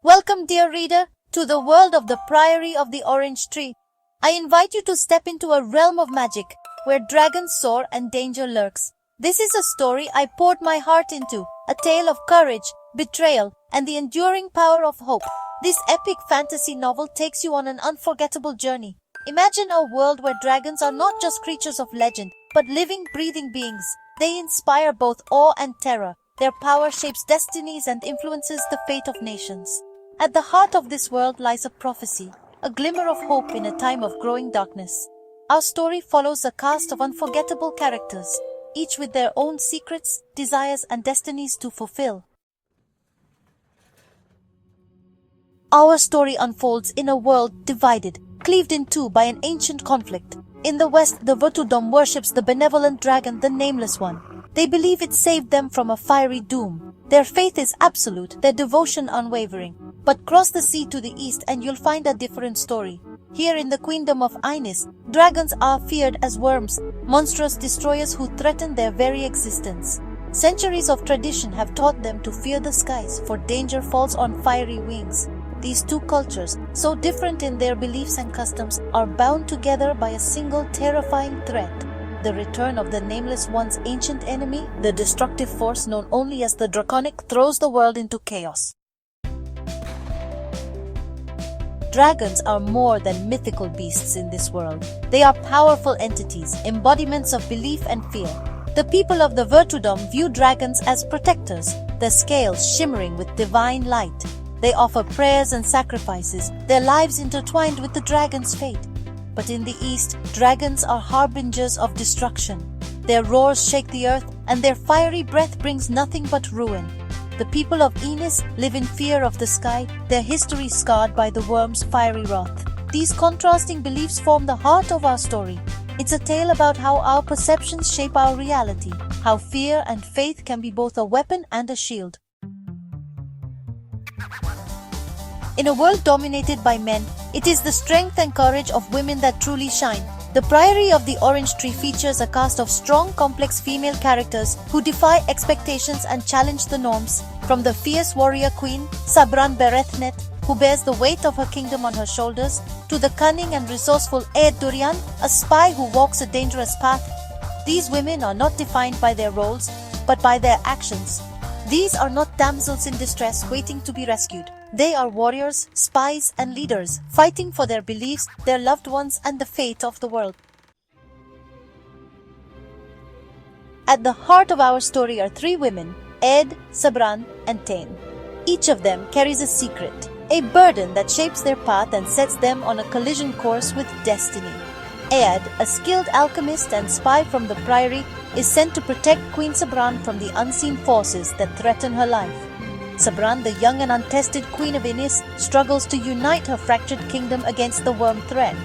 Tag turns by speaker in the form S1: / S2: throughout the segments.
S1: Welcome, dear reader, to the world of the Priory of the Orange Tree. I invite you to step into a realm of magic, where dragons soar and danger lurks. This is a story I poured my heart into, a tale of courage, betrayal, and the enduring power of hope. This epic fantasy novel takes you on an unforgettable journey. Imagine a world where dragons are not just creatures of legend, but living, breathing beings. They inspire both awe and terror. Their power shapes destinies and influences the fate of nations. At the heart of this world lies a prophecy, a glimmer of hope in a time of growing darkness. Our story follows a cast of unforgettable characters, each with their own secrets, desires, and destinies to fulfill. Our story unfolds in a world divided, cleaved in two by an ancient conflict. In the west, the Vertudom worships the benevolent dragon, the Nameless One. They believe it saved them from a fiery doom. Their faith is absolute, their devotion unwavering. But cross the sea to the east and you'll find a different story. Here in the Queendom of Ines, dragons are feared as worms, monstrous destroyers who threaten their very existence. Centuries of tradition have taught them to fear the skies, for danger falls on fiery wings. These two cultures, so different in their beliefs and customs, are bound together by a single terrifying threat: the return of the Nameless One's ancient enemy, the destructive force known only as the Draconic, throws the world into chaos. Dragons are more than mythical beasts in this world. They are powerful entities, embodiments of belief and fear. The people of the Vertudom view dragons as protectors, their scales shimmering with divine light. They offer prayers and sacrifices, their lives intertwined with the dragon's fate. But in the east, dragons are harbingers of destruction. Their roars shake the earth, and their fiery breath brings nothing but ruin. The people of Ines live in fear of the sky, their history scarred by the worm's fiery wrath. These contrasting beliefs form the heart of our story. It's a tale about how our perceptions shape our reality, how fear and faith can be both a weapon and a shield. In a world dominated by men, it is the strength and courage of women that truly shine. The Priory of the Orange Tree features a cast of strong, complex female characters who defy expectations and challenge the norms. From the fierce warrior queen, Sabran Berethnet, who bears the weight of her kingdom on her shoulders, to the cunning and resourceful Aed Durian, a spy who walks a dangerous path. These women are not defined by their roles, but by their actions. These are not damsels in distress waiting to be rescued. They are warriors, spies, and leaders, fighting for their beliefs, their loved ones, and the fate of the world. At the heart of our story are three women: Ed, Sabran, and Tain. Each of them carries a secret, a burden that shapes their path and sets them on a collision course with destiny. Ed, a skilled alchemist and spy from the Priory, is sent to protect Queen Sabran from the unseen forces that threaten her life. Sabran, the young and untested Queen of Ines, struggles to unite her fractured kingdom against the worm threat.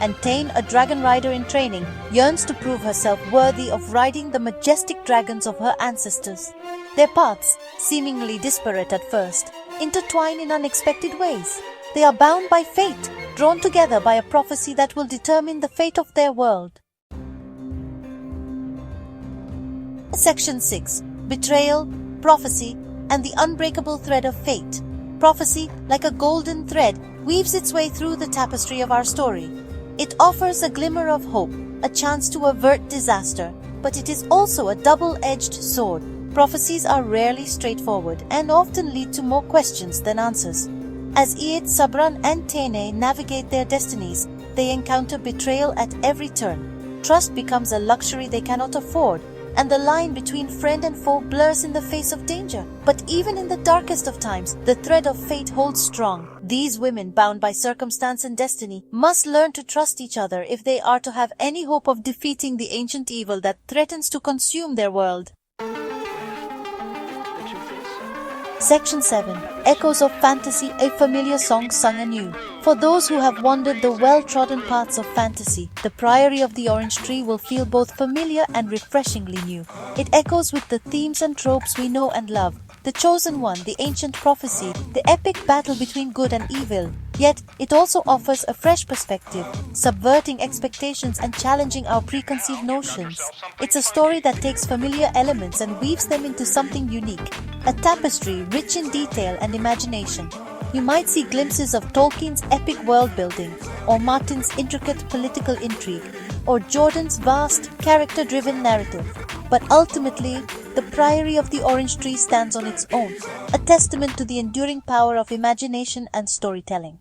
S1: And Tain, a dragon rider in training, yearns to prove herself worthy of riding the majestic dragons of her ancestors. Their paths, seemingly disparate at first, intertwine in unexpected ways. They are bound by fate, drawn together by a prophecy that will determine the fate of their world. Section 6. Betrayal, Prophecy, and the Unbreakable Thread of Fate. Prophecy, like a golden thread, weaves its way through the tapestry of our story. It offers a glimmer of hope, a chance to avert disaster, but it is also a double-edged sword. Prophecies are rarely straightforward and often lead to more questions than answers. As Ied, Sabran, and Tene navigate their destinies, they encounter betrayal at every turn. Trust becomes a luxury they cannot afford, and the line between friend and foe blurs in the face of danger. But even in the darkest of times, the thread of fate holds strong. These women, bound by circumstance and destiny, must learn to trust each other if they are to have any hope of defeating the ancient evil that threatens to consume their world. Section 7. Echoes of Fantasy, a familiar song sung anew. For those who have wandered the well-trodden paths of fantasy, the Priory of the Orange Tree will feel both familiar and refreshingly new. It echoes with the themes and tropes we know and love. The Chosen One, the ancient prophecy, the epic battle between good and evil. Yet, it also offers a fresh perspective, subverting expectations and challenging our preconceived notions. It's a story that takes familiar elements and weaves them into something unique, a tapestry rich in detail and imagination. you might see glimpses of Tolkien's epic world-building, or Martin's intricate political intrigue, or Jordan's vast, character-driven narrative. But ultimately, the Priory of the Orange Tree stands on its own, a testament to the enduring power of imagination and storytelling.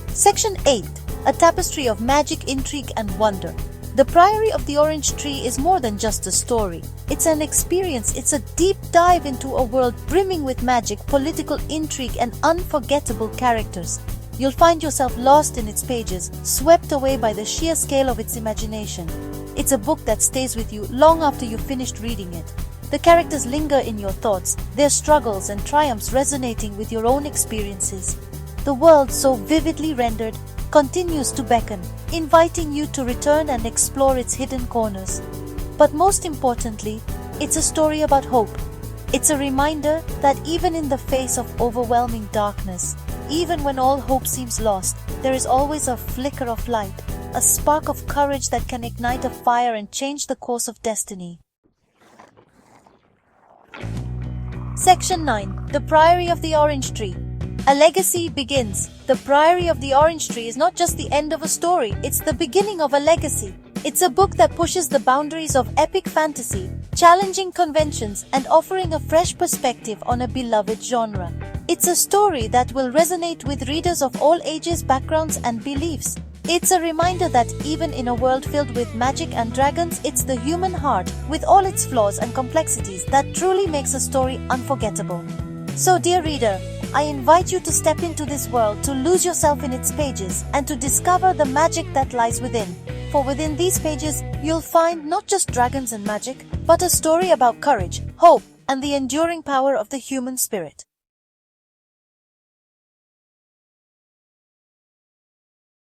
S1: Section 8. A tapestry of magic, intrigue, and wonder. The Priory of the Orange Tree is more than just a story. It's an experience, it's a deep dive into a world brimming with magic, political intrigue, and unforgettable characters. You'll find yourself lost in its pages, swept away by the sheer scale of its imagination. It's a book that stays with you long after you've finished reading it. The characters linger in your thoughts, their struggles and triumphs resonating with your own experiences. The world, so vividly rendered, continues to beckon, inviting you to return and explore its hidden corners. But most importantly, it's a story about hope. It's a reminder that even in the face of overwhelming darkness, even when all hope seems lost, there is always a flicker of light, a spark of courage that can ignite a fire and change the course of destiny. Section 9. The Priory of the Orange Tree. A legacy begins. The Priory of the Orange Tree is not just the end of a story, it's the beginning of a legacy. It's a book that pushes the boundaries of epic fantasy, challenging conventions and offering a fresh perspective on a beloved genre. It's a story that will resonate with readers of all ages, backgrounds, and beliefs. It's a reminder that even in a world filled with magic and dragons, it's the human heart, with all its flaws and complexities, that truly makes a story unforgettable. So, dear reader, I invite you to step into this world, to lose yourself in its pages, and to discover the magic that lies within. For within these pages, you'll find not just dragons and magic, but a story about courage, hope, and the enduring power of the human spirit.